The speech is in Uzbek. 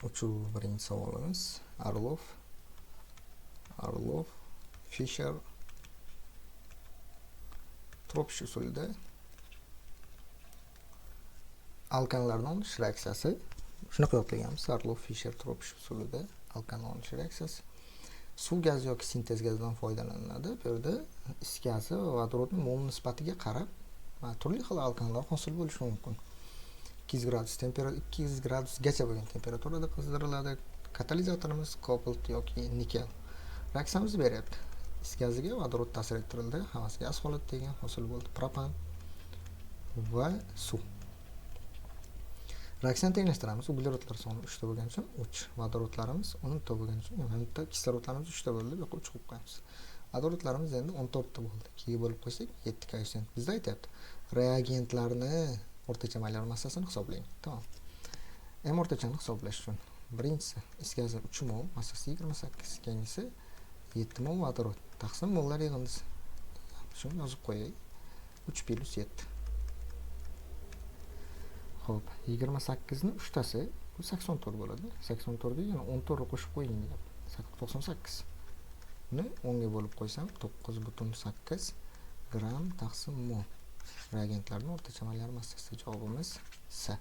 birinchi savolimiz Orlov, Fisher, Tropish usulida alkanlarni olish reaksiyasi. Shunaqa yodlaganmiz. Orlov, Fisher, Tropish usulida alkanlarni olish reaksiyasi. Suv gazi yoki sintez gazidan foydalaniladi. Bu yerda is gazi va vodorodning mol nisbatiga qarab turli xil alkanlar hosil bo'lishi mumkin. 200 gradusgacha bo'lgan temperaturada qizdiriladi. Katalizatorimiz kobalt yoki nikel. Reaksiyamizni beryapti. Is gaziga vodorod ta'sir ettirildi. Havas gaz holatdagi hosil bo'ldi propan va suv. Reaksiyani tenglashtiramiz. Uglerodlar soni 3 ta bo'lgani uchun 3, vodorodlarimiz 10 ta bo'lgani uchun, ya'ni kislorodlarimiz 3 ta bo'ldi, bu yoqqa 3 qo'yib qo'yamiz. Vodorodlarimiz endi 14 ta bo'ldi. 2 ga bo'lib qo'ysak 7 koeffitsient. Bizda aytyapti. Reagentlarni o'rtacha molyar massasini hisoblang. Tamam. M o'rtachani hisoblash uchun birinchisi is gazi 3 mol, massasi 28, keyingisi 7 mol vodorod. Taqsim mollar yig'indisi. Shuni yozib qo'yay. 3 + 7. Xo'p, 28 ni 3 tasi bu 84 bo'ladi. 84 ga yana 14 qo'shib qo'ying deyapti. 98. Ni 10 ga bo'lib qo'ysam 9,8 gram taqsim mol. Reagentlarning o'rtacha molyar massasi javobimiz S.